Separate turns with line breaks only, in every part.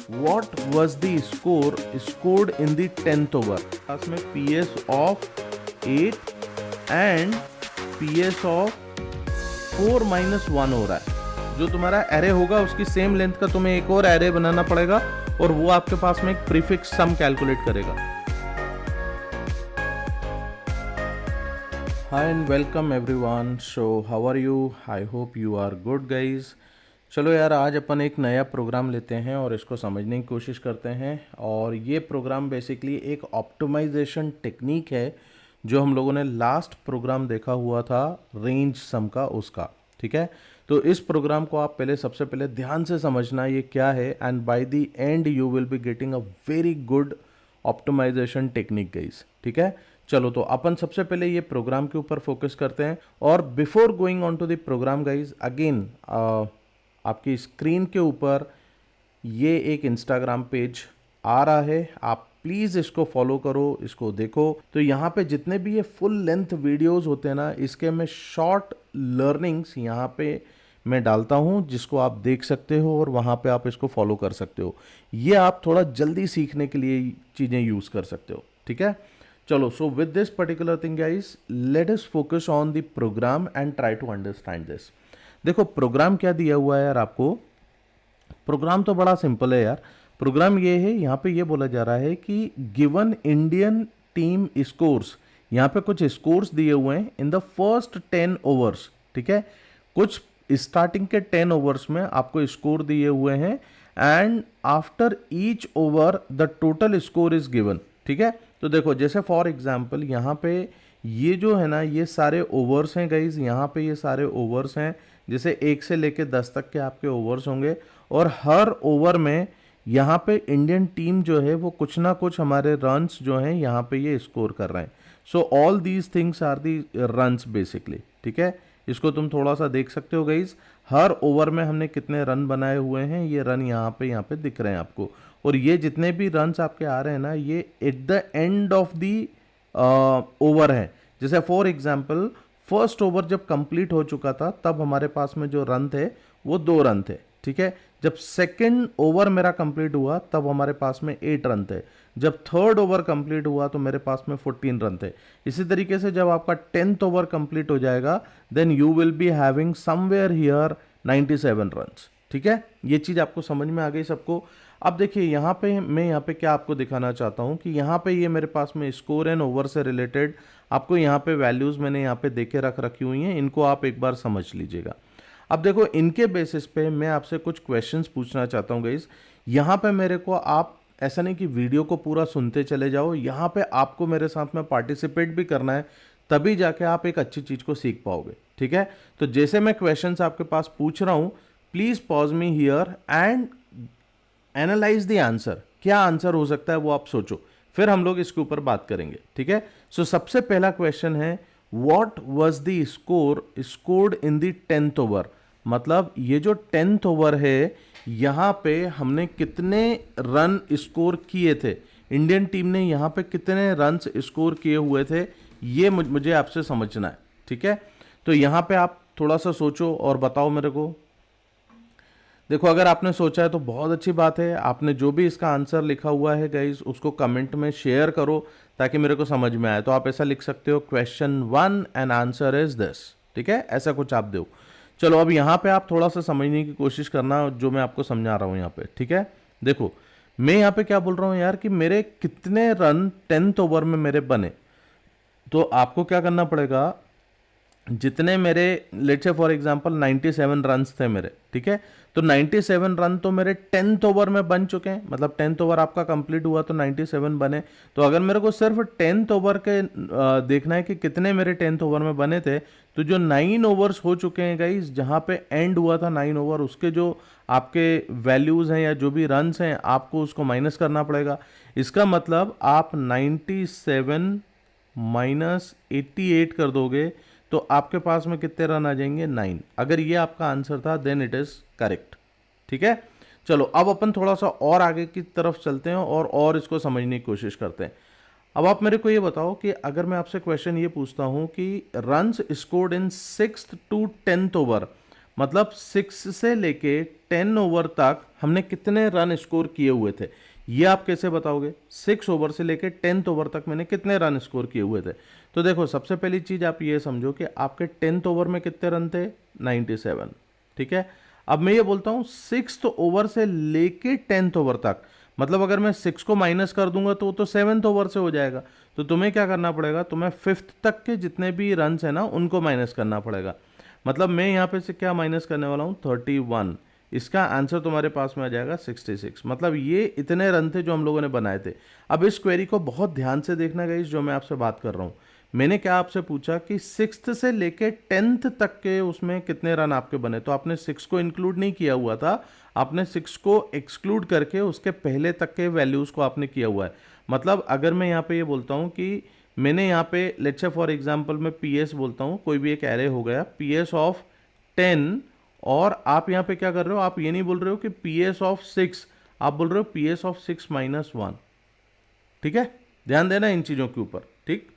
what was the score scored in the 10th over? Class में PS of 8 and PS of 4-1 हो रहा है। जो तुम्हारा एरे होगा उसकी सेम लेंथ का तुम्हें एक और एरे बनाना पड़ेगा और वो आपके पास में एक प्रीफिक्स सम कैलकुलेट करेगा। Hi and welcome everyone. So how are you? I hope you are good guys. चलो यार, आज अपन एक नया प्रोग्राम लेते हैं और इसको समझने की कोशिश करते हैं। और ये प्रोग्राम बेसिकली एक ऑप्टिमाइजेशन टेक्निक है जो हम लोगों ने लास्ट प्रोग्राम देखा हुआ था रेंज सम का, उसका। ठीक है, तो इस प्रोग्राम को आप पहले सबसे पहले ध्यान से समझना ये क्या है, and by the end you will be getting a very good optimisation technique guys. ठीक है, चलो तो अपन सबसे पहले ये प्रोग्राम के ऊपर फोकस करते हैं। और before going on to the program guys, again आपकी स्क्रीन के ऊपर ये एक इंस्टाग्राम पेज आ रहा है, आप प्लीज़ इसको फॉलो करो, इसको देखो। तो यहाँ पे जितने भी ये फुल लेंथ वीडियोस होते हैं ना, इसके मैं शॉर्ट लर्निंग्स यहाँ पे मैं डालता हूँ जिसको आप देख सकते हो और वहाँ पे आप इसको फॉलो कर सकते हो। ये आप थोड़ा जल्दी सीखने के लिए चीज़ें यूज़ कर सकते हो। ठीक है, चलो, so with this particular thing guys, let us focus on the program and try to understand this. देखो प्रोग्राम क्या दिया हुआ है यार आपको। प्रोग्राम तो बड़ा सिंपल है यार। प्रोग्राम ये है, यहाँ पे ये बोला जा रहा है कि गिवन इंडियन टीम स्कोर्स, यहाँ पे कुछ स्कोर्स दिए हुए हैं इन द फर्स्ट 10 ओवर्स। ठीक है, कुछ स्टार्टिंग के 10 ओवर्स में आपको स्कोर दिए हुए हैं, and after each over the total score is given. ठीक है, तो देखो जैसे फॉर एग्जांपल यहाँ पे ये जो है ना, ये सारे ओवर्स हैं गाइज, यहाँ पे ये सारे ओवर्स हैं, जैसे 1 से लेके 10 तक के आपके ओवर्स होंगे। और हर ओवर में यहाँ पे इंडियन टीम जो है वो कुछ ना कुछ हमारे रन्स जो हैं यहाँ पे ये स्कोर कर रहे हैं। So all these things are the runs basically. ठीक है, इसको तुम थोड़ा सा देख सकते हो गाइज, हर ओवर में हमने कितने रन बनाए हुए हैं, ये रन यहाँ पे दिख रहे हैं आपको। और ये जितने भी रन्स आपके आ रहे हैं ना, ये at the end of the over है। जैसे फॉर एग्जांपल फर्स्ट ओवर जब कंप्लीट हो चुका था तब हमारे पास में जो रन थे वो 2 रन थे। ठीक है, जब सेकंड ओवर मेरा कंप्लीट हुआ तब हमारे पास में 8 रन थे। जब थर्ड ओवर कंप्लीट हुआ तो मेरे पास में 14 रन थे। इसी तरीके से जब आपका 10th ओवर कंप्लीट हो जाएगा, then you will be having somewhere here 97 runs. ठीक है, ये चीज़ आपको समझ में आ गई सबको। अब देखिए यहाँ पे मैं यहाँ पे क्या आपको दिखाना चाहता हूँ कि यहाँ पे ये मेरे पास में स्कोर एंड ओवर से रिलेटेड आपको यहाँ पे वैल्यूज़ मैंने यहाँ पे देके रखी हुई हैं, इनको आप एक बार समझ लीजिएगा। अब देखो इनके बेसिस पे मैं आपसे कुछ क्वेश्चंस पूछना चाहता हूँ गाइस। यहाँ पे मेरे को आप ऐसा नहीं कि वीडियो को पूरा सुनते चले जाओ, यहाँ पे आपको मेरे साथ में पार्टिसिपेट भी करना है, तभी जाके आप एक अच्छी चीज़ को सीख पाओगे। ठीक है, तो जैसे मैं क्वेश्चंस आपके पास पूछ रहा हूँ, please pause me here and analyse the answer. क्या आंसर हो सकता है वो आप सोचो, फिर हम लोग इसके ऊपर बात करेंगे। ठीक है, सो सबसे पहला क्वेश्चन है, what was the score scored in the 10th over. मतलब ये जो 10th ओवर है, यहाँ पे हमने कितने रन स्कोर किए थे, इंडियन टीम ने यहाँ पे कितने रन स्कोर किए हुए थे, ये मुझे आपसे समझना है। ठीक है, तो यहाँ पे आप थोड़ा सा सोचो और बताओ मेरे को। देखो अगर आपने सोचा है तो बहुत अच्छी बात है। आपने जो भी इसका आंसर लिखा हुआ है गाइज उसको कमेंट में शेयर करो ताकि मेरे को समझ में आए। तो आप ऐसा लिख सकते हो, question 1 and answer is this. ठीक है, ऐसा कुछ आप दो। चलो अब यहाँ पे आप थोड़ा सा समझने की कोशिश करना जो मैं आपको समझा रहा हूँ यहाँ पे। ठीक है, देखो मैं यहाँ पे क्या बोल रहा हूँ यार कि मेरे कितने रन 10th ओवर में मेरे बने। तो आपको क्या करना पड़ेगा, जितने मेरे let's say for example 97 runs थे मेरे। ठीक है, तो 97 रन तो मेरे 10th ओवर में बन चुके हैं, मतलब 10th ओवर आपका कंप्लीट हुआ तो 97 बने। तो अगर मेरे को सिर्फ 10th ओवर के देखना है कि कितने मेरे 10th ओवर में बने थे, तो जो 9 ओवर्स हो चुके हैं गाइज, जहाँ पे एंड हुआ था 9 ओवर, उसके जो आपके वैल्यूज़ हैं या जो भी रन्स हैं आपको उसको माइनस करना पड़ेगा। इसका मतलब आप 97 माइनस 88 कर दोगे तो आपके पास में कितने रन आ जाएंगे, 9। अगर ये आपका आंसर था देन इट इज करेक्ट। ठीक है, चलो अब अपन थोड़ा सा और आगे की तरफ चलते हैं और इसको समझने की कोशिश करते हैं। अब आप मेरे को ये बताओ कि अगर मैं आपसे क्वेश्चन ये पूछता हूं कि runs scored in 6th to 10th over, मतलब 6 से लेके 10 ओवर तक हमने कितने रन स्कोर किए हुए थे, ये आप कैसे बताओगे? 6 ओवर से लेके 10th ओवर तक मैंने कितने रन स्कोर किए हुए थे। तो देखो सबसे पहली चीज़ आप ये समझो कि आपके 10th ओवर में कितने रन थे, 97। ठीक है, अब मैं ये बोलता हूँ 6th ओवर से लेके 10th ओवर तक, मतलब अगर मैं 6 को माइनस कर दूंगा तो वो तो 7th ओवर से हो जाएगा। तो तुम्हें क्या करना पड़ेगा, तुम्हें 5th तक के जितने भी रन है ना उनको माइनस करना पड़ेगा। मतलब मैं यहाँ पे से क्या माइनस करने वाला हूँ, 31। इसका आंसर तुम्हारे पास में आ जाएगा 66। मतलब ये इतने रन थे जो हम लोगों ने बनाए थे। अब इस क्वेरी को बहुत ध्यान से देखना गाइस, जो मैं आपसे बात कर रहा हूँ। मैंने क्या आपसे पूछा कि 6th से लेके 10th तक के उसमें कितने रन आपके बने, तो आपने 6 को इंक्लूड नहीं किया हुआ था, आपने 6 को एक्सक्लूड करके उसके पहले तक के वैल्यूज़ को आपने किया हुआ है। मतलब अगर मैं यहाँ पे ये बोलता हूँ कि मैंने यहाँ पे लेट्स से फॉर एग्जांपल मैं पीएस बोलता हूँ, कोई भी एक एरे हो गया पीएस ऑफ 10, और आप यहाँ पे क्या कर रहे हो, आप ये नहीं बोल रहे हो कि पीएस ऑफ 6, आप बोल रहे हो पीएस ऑफ 6 माइनस 1। ठीक है, ध्यान देना इन चीज़ों के ऊपर। ठीक,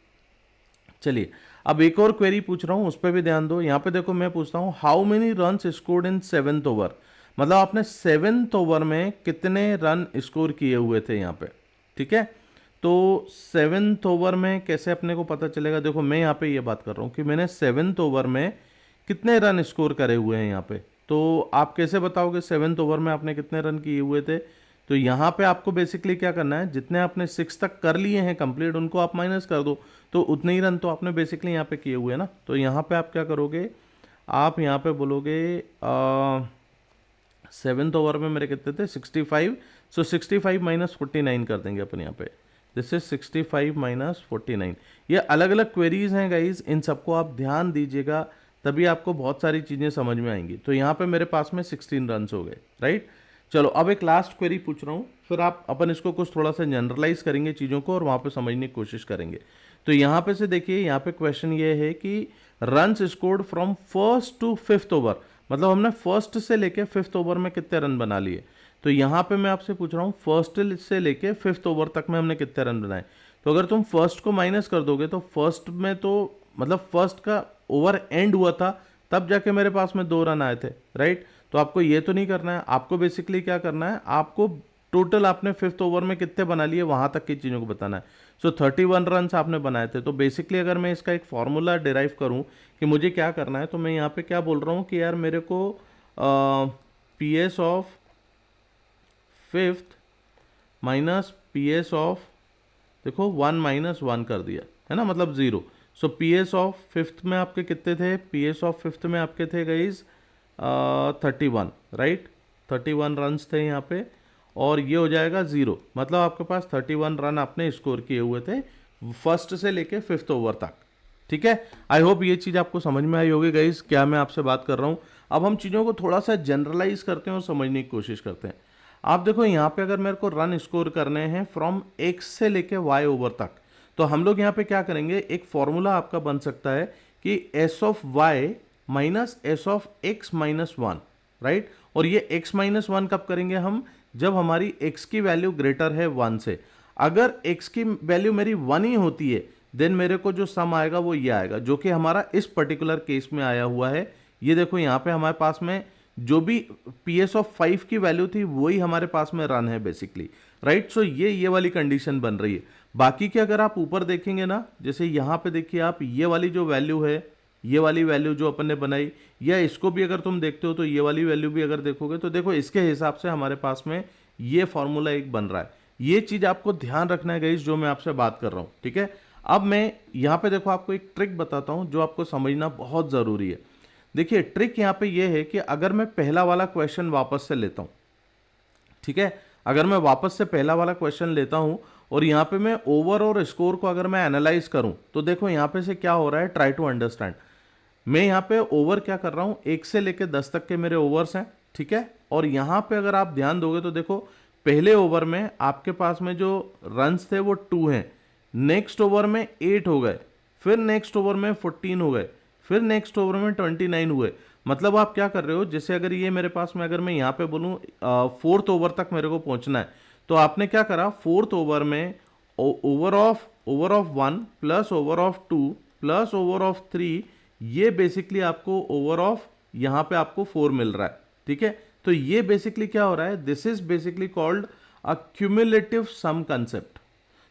चलिए अब एक और क्वेरी पूछ रहा हूँ, उस पर भी ध्यान दो। यहाँ पे देखो मैं पूछता हूँ how many runs scored in 7th over, मतलब आपने 7th ओवर में कितने रन स्कोर किए हुए थे यहाँ पे। ठीक है, तो 7th ओवर में कैसे अपने को पता चलेगा, देखो मैं यहाँ पे ये बात कर रहा हूँ कि मैंने 7th ओवर में कितने रन स्कोर करे हुए हैं यहाँ पे। तो आप कैसे बताओगे 7th ओवर में आपने कितने रन किए हुए थे? तो यहाँ पे आपको बेसिकली क्या करना है, जितने आपने 6 तक कर लिए हैं कंप्लीट, उनको आप माइनस कर दो, तो उतने ही रन तो आपने बेसिकली यहाँ पे किए हुए हैं ना। तो यहाँ पे आप क्या करोगे, आप यहाँ पे बोलोगे 7th ओवर में मेरे कितने थे, 65। सो 65 माइनस 49 कर देंगे अपन यहाँ पे, दिस इज 65 माइनस 49। ये अलग अलग क्वेरीज हैं गाइज, इन सबको आप ध्यान दीजिएगा, तभी आपको बहुत सारी चीज़ें समझ में आएंगी। तो यहाँ पे मेरे पास में 16 रन हो गए, राइट। चलो अब एक लास्ट क्वेरी पूछ रहा हूँ, फिर आप अपन इसको कुछ थोड़ा सा जनरलाइज करेंगे चीज़ों को और वहाँ पे समझने की कोशिश करेंगे। तो यहाँ पे से देखिए, यहाँ पे क्वेश्चन ये है कि runs scored from 1st to 5th over, मतलब हमने 1st से लेके 5th ओवर में कितने रन बना लिए। तो यहाँ पे मैं आपसे पूछ रहा हूँ 1st से लेके 5th ओवर तक में हमने कितने रन बनाए। तो अगर तुम 1st को माइनस कर दोगे तो 1st में तो मतलब 1st का ओवर एंड हुआ था तब जाके मेरे पास में 2 रन आए थे, राइट। तो आपको ये तो नहीं करना है, आपको बेसिकली क्या करना है, आपको टोटल आपने 5th ओवर में कितने बना लिए वहाँ तक की चीज़ों को बताना है। सो 31 रन आपने बनाए थे। तो बेसिकली अगर मैं इसका एक फॉर्मूला डिराइव करूँ कि मुझे क्या करना है, तो मैं यहाँ पे क्या बोल रहा हूँ कि यार मेरे को P S of 5th minus P S of, देखो 1 माइनस 1 कर दिया है ना, मतलब 0। सो पी एस ऑफ 5th में आपके कितने थे, पी एस ऑफ 5th में आपके थे गाइज 31, राइट। 31 रन्स थे यहाँ पे, और ये हो जाएगा 0, मतलब आपके पास 31 रन आपने स्कोर किए हुए थे 1st से लेके 5th ओवर तक। ठीक है, आई होप ये चीज़ आपको समझ में आई होगी गाइज, क्या मैं आपसे बात कर रहा हूँ। अब हम चीज़ों को थोड़ा सा जनरलाइज करते हैं और समझने की कोशिश करते हैं। आप देखो यहाँ पे अगर मेरे को रन स्कोर करने हैं फ्रॉम x से लेके y ओवर तक, तो हम लोग यहाँ पे क्या करेंगे, एक फॉर्मूला आपका बन सकता है कि s of y minus S of x minus 1, right. और ये x माइनस 1 कब करेंगे हम, जब हमारी x की वैल्यू ग्रेटर है 1 से। अगर x की वैल्यू मेरी 1 ही होती है देन मेरे को जो सम आएगा वो ये आएगा, जो कि हमारा इस पर्टिकुलर केस में आया हुआ है। ये देखो यहाँ पे हमारे पास में जो भी पी एस ऑफ 5 की वैल्यू थी वही हमारे पास में रन है बेसिकली, राइट। सो ये वाली कंडीशन बन रही है। बाकी के अगर आप ऊपर देखेंगे ना, जैसे यहाँ पे देखिए आप, ये वाली जो वैल्यू है, ये वाली वैल्यू जो अपन ने बनाई, या इसको भी अगर तुम देखते हो तो ये वाली वैल्यू भी अगर देखोगे तो देखो इसके हिसाब से हमारे पास में ये फॉर्मूला एक बन रहा है। ये चीज़ आपको ध्यान रखना है गाइस, जो मैं आपसे बात कर रहा हूँ। ठीक है, अब मैं यहाँ पे देखो आपको एक ट्रिक बताता हूँ जो आपको समझना बहुत ज़रूरी है। देखिए ट्रिक यहाँ पे ये है कि अगर मैं पहला वाला क्वेश्चन वापस से लेता हूँ, ठीक है, अगर मैं वापस से पहला वाला क्वेश्चन लेता हूँ और यहाँ पे मैं ओवर और स्कोर को अगर मैं एनालाइज करूँ तो देखो यहाँ पे से क्या हो रहा है, ट्राई टू अंडरस्टैंड। मैं यहाँ पे ओवर क्या कर रहा हूँ, 1 से लेकर 10 तक के मेरे ओवर्स हैं, ठीक है। और यहाँ पे अगर आप ध्यान दोगे तो देखो पहले ओवर में आपके पास में जो रन्स थे वो 2 हैं, नेक्स्ट ओवर में 8 हो गए, फिर नेक्स्ट ओवर में 14 हो गए, फिर नेक्स्ट ओवर में 29 हुए। मतलब आप क्या कर रहे हो, जैसे अगर ये मेरे पास में, अगर मैं यहाँ पे बोलूँ 4th ओवर तक मेरे को पहुँचना है, तो आपने क्या करा, 4th ओवर में over of 1 plus over of 2 plus over of 3, ये बेसिकली आपको ओवर ऑफ यहाँ पे आपको 4 मिल रहा है, ठीक है। तो ये बेसिकली क्या हो रहा है, this is basically called a cumulative sum concept.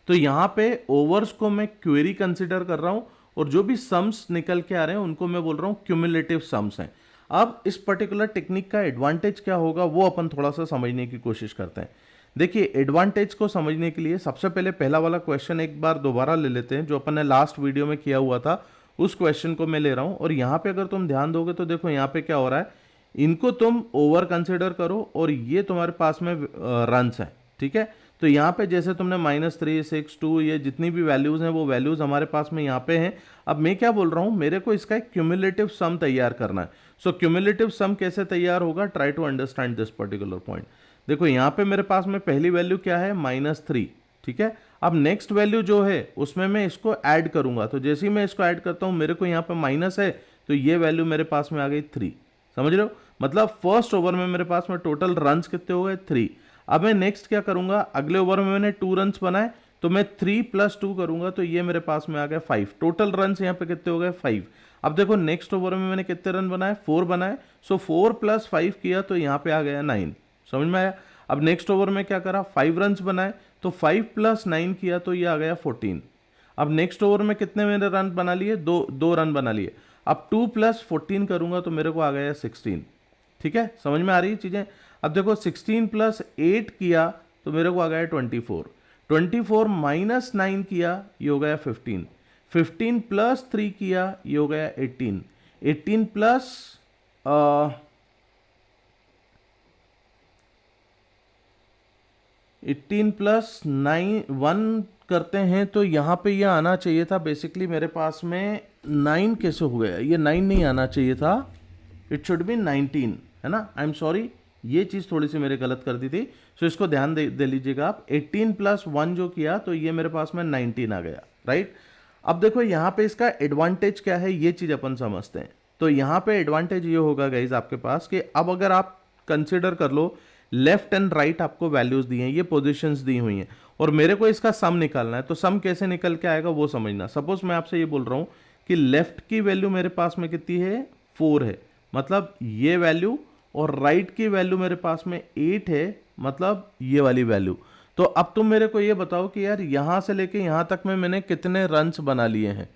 तो यहाँ पे ओवर्स को मैं क्वेरी कंसिडर कर रहा हूँ और जो भी सम्स निकल के आ रहे हैं उनको मैं बोल रहा हूँ क्यूमुलेटिव सम्स हैं। अब इस पर्टिकुलर टेक्निक का एडवांटेज क्या होगा वो अपन थोड़ा सा समझने की कोशिश करते हैं। देखिए, एडवांटेज को समझने के लिए सबसे पहले पहला वाला क्वेश्चन एक बार दोबारा ले लेते हैं, जो अपन ने लास्ट वीडियो में किया हुआ था उस क्वेश्चन को मैं ले रहा हूं। और यहाँ पे अगर तुम ध्यान दोगे तो देखो यहाँ पे क्या हो रहा है, इनको तुम ओवर कंसिडर करो और ये तुम्हारे पास में रन्स है, ठीक है। तो यहाँ पे जैसे तुमने -3, 6, 2 ये जितनी भी वैल्यूज हैं वो वैल्यूज हमारे पास में यहाँ पे हैं। अब मैं क्या बोल रहा हूँ, मेरे को इसका एक क्यूमुलेटिव सम तैयार करना है। सो क्यूमुलेटिव सम कैसे तैयार होगा, try to understand this particular point. देखो यहाँ पे मेरे पास में पहली वैल्यू क्या है, -3, ठीक है। अब नेक्स्ट वैल्यू जो है उसमें मैं इसको ऐड करूंगा, तो जैसे ही मैं इसको ऐड करता हूं मेरे को यहाँ पे माइनस है, तो ये वैल्यू मेरे पास में आ गई 3। समझ रहे हो, मतलब फर्स्ट ओवर में मेरे पास में टोटल रन्स कितने हो गए, 3। अब मैं नेक्स्ट क्या करूंगा, अगले ओवर में मैंने 2 रन्स बनाए तो मैं 3 + 2 करूंगा, तो ये मेरे पास में आ गया 5। टोटल रन्स यहाँ पे कितने हो गए, 5। अब देखो नेक्स्ट ओवर में मैंने कितने रन बनाए, 4 बनाए। सो 4 + 5 किया तो यहाँ पे आ गया 9। समझ में आया। अब नेक्स्ट ओवर में क्या करा, 5 रन्स बनाए तो 5 + 9 किया तो ये आ गया 14। अब नेक्स्ट ओवर में कितने मैंने रन बना लिए, दो रन बना लिए। अब 2 + 14 करूंगा तो मेरे को आ गया 16। ठीक है, समझ में आ रही है चीजें। अब देखो 16 + 8 किया तो मेरे को आ गया 24। 24 - 9 किया ये हो गया 15। 15 + 3 किया ये हो गया 18। 18 प्लस 18 + 9 1 करते हैं तो यहाँ पे ये आना चाहिए था बेसिकली मेरे पास में 9। कैसे हो गया ये, 9 नहीं आना चाहिए था, इट शुड बी 19, है ना। आई एम सॉरी, ये चीज़ थोड़ी सी मेरे गलत कर दी थी। सो इसको ध्यान दे लीजिएगा आप। 18 + 1 जो किया तो ये मेरे पास में 19 आ गया, राइट। अब देखो यहाँ पे इसका एडवांटेज क्या है, ये चीज़ अपन समझते हैं। तो यहाँ पे एडवांटेज ये होगा गाइज आपके पास कि अब अगर आप कंसिडर कर लो, लेफ्ट एंड राइट आपको वैल्यूज दी हैं, ये पोजीशंस दी हुई हैं और मेरे को इसका सम निकालना है। तो सम कैसे निकल के आएगा वो समझना। सपोज मैं आपसे ये बोल रहा हूँ कि लेफ्ट की वैल्यू मेरे पास में कितनी है, 4 है, मतलब ये वैल्यू, और राइट की वैल्यू मेरे पास में 8 है, मतलब ये वाली वैल्यू। तो अब तुम मेरे को ये बताओ कि यार यहां से लेके यहां तक में मैंने कितने रन्स बना लिए हैं।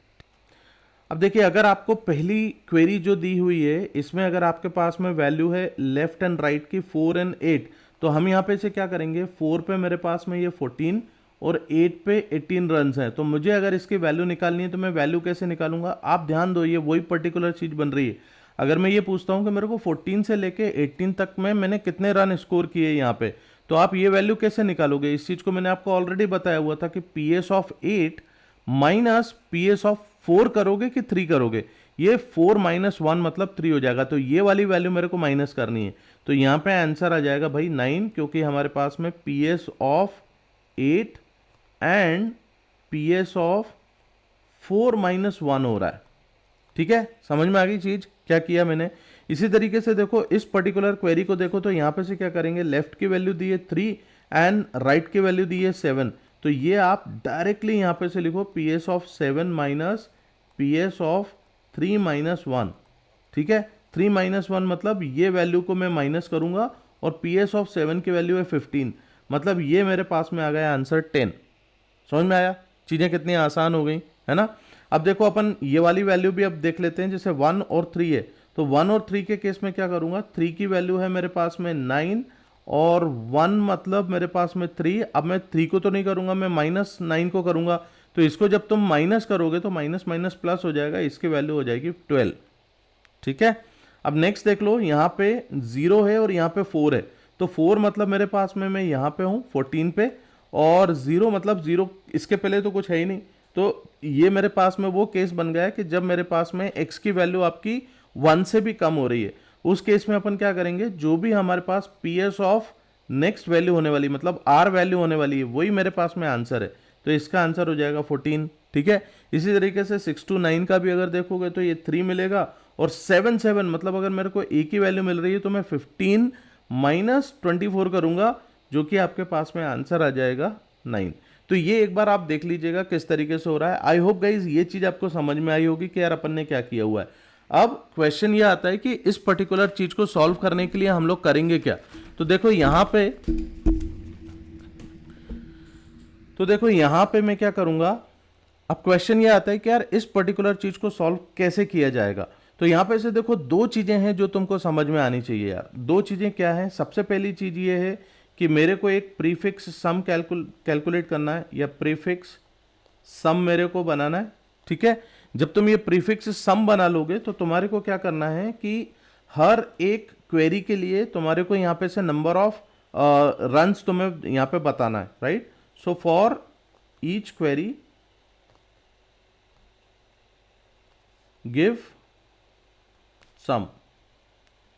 अब देखिए, अगर आपको पहली क्वेरी जो दी हुई है इसमें अगर आपके पास में वैल्यू है लेफ्ट एंड राइट की 4 और 8, तो हम यहाँ पे से क्या करेंगे, 4 पे मेरे पास में ये 14 और 8 पे 18 रन्स हैं। तो मुझे अगर इसकी वैल्यू निकालनी है तो मैं वैल्यू कैसे निकालूंगा, आप ध्यान दो, ये वही पर्टिकुलर चीज बन रही है। अगर मैं ये पूछता हूँ कि मेरे को 14 से लेके 18 तक में मैंने कितने रन स्कोर किए यहाँ पे, तो आप ये वैल्यू कैसे निकालोगे। इस चीज को मैंने आपको ऑलरेडी बताया हुआ था कि PS(8) - PS(4) करोगे कि 3 करोगे। ये 4 - 1 मतलब 3 हो जाएगा, तो ये वाली वैल्यू मेरे को माइनस करनी है। तो यहाँ पे आंसर आ जाएगा भाई 9, क्योंकि हमारे पास में PS(8) एंड PS(4) - 1 हो रहा है। ठीक है, समझ में आ गई चीज क्या किया मैंने। इसी तरीके से देखो इस पर्टिकुलर क्वेरी को देखो, तो यहां पे से क्या करेंगे, लेफ्ट की वैल्यू दी है 3 एंड राइट की वैल्यू दी है 7। तो ये आप डायरेक्टली यहां पे से लिखो PS(7) - PS(3) - 1। ठीक है, 3 - 1 मतलब ये वैल्यू को मैं माइनस करूंगा और PS(7) की वैल्यू है 15, मतलब ये मेरे पास में आ गया आंसर 10। समझ में आया, चीजें कितनी आसान हो गई, है ना। अब देखो अपन ये वाली वैल्यू भी अब देख लेते हैं, जैसे 1 और 3 है, तो 1 और 3 के केस में क्या करूंगा, 3 की वैल्यू है मेरे पास में 9 और 1 मतलब मेरे पास में 3। अब मैं 3 को तो नहीं करूंगा, मैं -9 को करूंगा। तो इसको जब तुम माइनस करोगे तो माइनस माइनस प्लस हो जाएगा, इसकी वैल्यू हो जाएगी 12। ठीक है, अब नेक्स्ट देख लो, यहाँ पे 0 है और यहाँ पे 4 है, तो 4 मतलब मेरे पास में मैं यहाँ पे हूँ 14 पे, और 0 मतलब 0, इसके पहले तो कुछ है ही नहीं। तो ये मेरे पास में वो केस बन गया है कि जब मेरे पास में x की वैल्यू आपकी 1 से भी कम हो रही है, उस केस में अपन क्या करेंगे, जो भी हमारे पास PS ऑफ नेक्स्ट वैल्यू होने वाली, मतलब R वैल्यू होने वाली है, वही मेरे पास में आंसर है। तो इसका आंसर हो जाएगा 14। ठीक है, इसी तरीके से 6 to 9 का भी अगर देखोगे तो ये 3 मिलेगा, और 7 7 मतलब अगर मेरे को a की वैल्यू मिल रही है तो मैं 15 - 24 करूंगा, जो कि आपके पास में आंसर आ जाएगा 9। तो ये एक बार आप देख लीजिएगा किस तरीके से हो रहा है। आई होप गाइज ये चीज आपको समझ में आई होगी कि यार अपन ने क्या किया हुआ है। अब क्वेश्चन ये आता है कि इस पर्टिकुलर चीज को सॉल्व करने के लिए हम लोग करेंगे क्या। तो देखो यहां पे मैं क्या करूंगा। अब क्वेश्चन ये आता है कि यार इस पर्टिकुलर चीज को सॉल्व कैसे किया जाएगा। तो यहां पे से देखो दो चीजें हैं जो तुमको समझ में आनी चाहिए यार। दो चीजें क्या है, सबसे पहली चीज ये है कि मेरे को एक प्रीफिक्स सम कैलकुलेट करना है, या प्रीफिक्स सम मेरे को बनाना है। ठीक है, जब तुम ये प्रीफिक्स सम बना लोगे तो तुम्हारे को क्या करना है कि हर एक क्वेरी के लिए तुम्हारे को यहाँ पे से नंबर ऑफ रन्स तुम्हें यहाँ पे बताना है, right. So for each query give sum.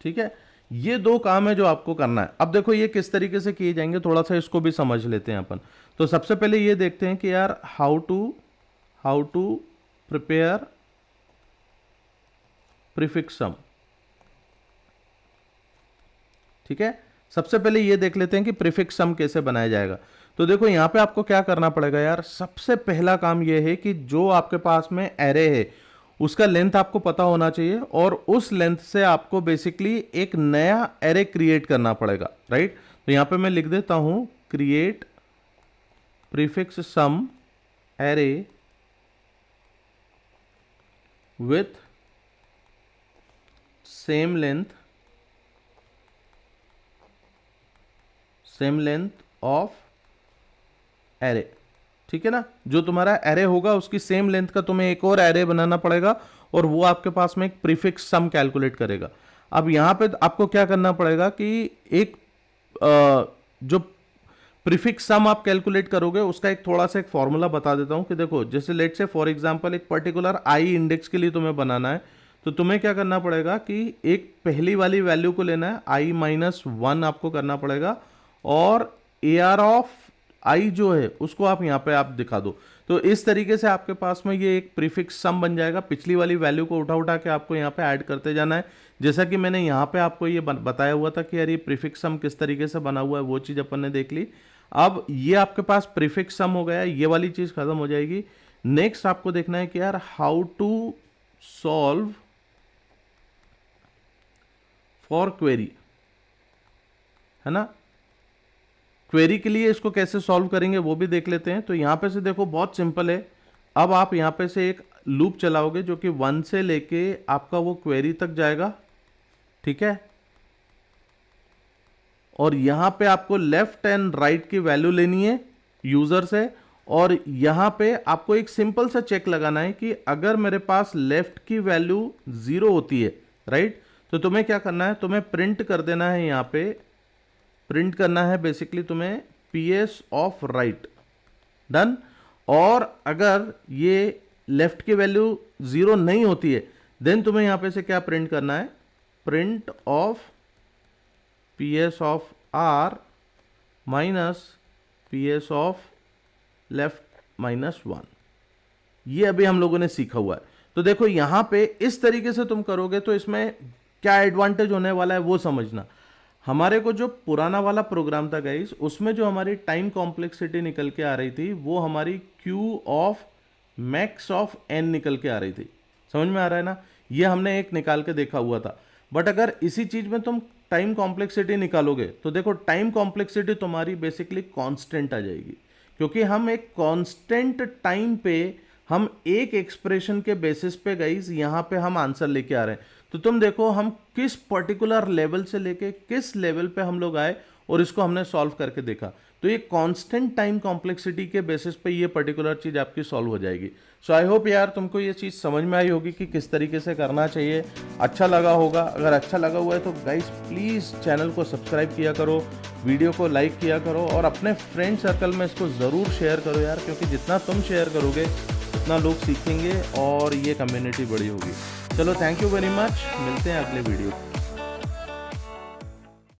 ठीक है, ये दो काम है जो आपको करना है। अब देखो ये किस तरीके से किए जाएंगे, थोड़ा सा इसको भी समझ लेते हैं अपन। तो सबसे पहले ये देखते हैं कि यार हाउ टू प्रिपेयर प्रीफिक्स सम। ठीक है, सबसे पहले ये देख लेते हैं कि प्रीफिक्स सम कैसे बनाया जाएगा। तो देखो यहां पे आपको क्या करना पड़ेगा यार, सबसे पहला काम ये है कि जो आपके पास में एरे है उसका लेंथ आपको पता होना चाहिए, और उस लेंथ से आपको बेसिकली एक नया एरे क्रिएट करना पड़ेगा, राइट। तो यहां पे मैं लिख देता हूं create prefix sum array with same length of array. ठीक है ना, जो तुम्हारा एरे होगा उसकी सेम लेंथ का तुम्हें एक और एरे बनाना पड़ेगा, और वो आपके पास में एक प्रीफिक्स सम कैलकुलेट करेगा। अब यहां पे आपको क्या करना पड़ेगा कि एक जो प्रीफिक्स सम आप कैलकुलेट करोगे उसका एक थोड़ा सा एक फॉर्मूला बता देता हूं कि देखो जैसे लेट से फॉर एग्जांपल एक पर्टिकुलर आई इंडेक्स के लिए तुम्हें बनाना है, तो तुम्हें क्या करना पड़ेगा कि एक पहली वाली वैल्यू को लेना है, आई -1 आपको करना पड़ेगा, और ए आर ऑफ आई जो है उसको आप यहाँ पे आप दिखा दो। तो इस तरीके से आपके पास में ये एक प्रीफिक्स सम बन जाएगा। पिछली वाली वैल्यू को उठा उठा के आपको यहाँ पे ऐड करते जाना है, जैसा कि मैंने यहाँ पे आपको ये बताया हुआ था कि यार ये प्रीफिक्स सम किस तरीके से बना हुआ है, वो चीज़ अपन ने देख ली। अब ये आपके पास प्रीफिक्स सम हो गया, ये वाली चीज़ खत्म हो जाएगी। नेक्स्ट आपको देखना है कि यार how to solve for query, है ना। क्वेरी के लिए इसको कैसे सॉल्व करेंगे वो भी देख लेते हैं। तो यहां पे से देखो बहुत सिंपल है। अब आप यहां पे से एक लूप चलाओगे जो कि 1 से लेके आपका वो क्वेरी तक जाएगा। ठीक है, और यहां पे आपको लेफ्ट एंड राइट की वैल्यू लेनी है यूजर से, और यहां पे आपको एक सिंपल सा चेक लगाना है कि अगर मेरे पास लेफ्ट की वैल्यू 0 होती है, राइट, तो तुम्हें क्या करना है, तुम्हें प्रिंट कर देना है। यहां पे प्रिंट करना है बेसिकली तुम्हें PS ऑफ राइट, डन। और अगर ये लेफ्ट की वैल्यू 0 नहीं होती है देन तुम्हें यहां पे से क्या प्रिंट करना है, print of PS of R minus PS of left -1। ये अभी हम लोगों ने सीखा हुआ है। तो देखो यहां पे इस तरीके से तुम करोगे तो इसमें क्या एडवांटेज होने वाला है वो समझना। हमारे को जो पुराना वाला प्रोग्राम था गाइस, उसमें जो हमारी टाइम कॉम्प्लेक्सिटी निकल के आ रही थी वो हमारी Q of max of n निकल के आ रही थी। समझ में आ रहा है ना, ये हमने एक निकाल के देखा हुआ था। बट अगर इसी चीज में तुम टाइम कॉम्प्लेक्सिटी निकालोगे तो देखो टाइम कॉम्प्लेक्सिटी तुम्हारी बेसिकली कांस्टेंट आ जाएगी, क्योंकि हम एक कांस्टेंट टाइम पे हम एक एक्सप्रेशन के बेसिस पे गाइस यहाँ पे हम आंसर लेके आ रहे हैं। तो तुम देखो हम किस पर्टिकुलर लेवल से लेके किस लेवल पे हम लोग आए और इसको हमने सॉल्व करके देखा। तो ये कांस्टेंट टाइम कॉम्प्लेक्सिटी के बेसिस पे ये पर्टिकुलर चीज़ आपकी सॉल्व हो जाएगी। सो आई होप यार तुमको ये चीज़ समझ में आई होगी कि किस तरीके से करना चाहिए, अच्छा लगा होगा। अगर अच्छा लगा हुआ है तो गाइस प्लीज़ चैनल को सब्सक्राइब किया करो, वीडियो को लाइक किया करो, और अपने फ्रेंड सर्कल में इसको ज़रूर शेयर करो यार, क्योंकि जितना तुम शेयर करोगे उतना लोग सीखेंगे और ये कम्युनिटी बड़ी होगी। चलो थैंक यू वेरी मच, मिलते हैं अगले वीडियो।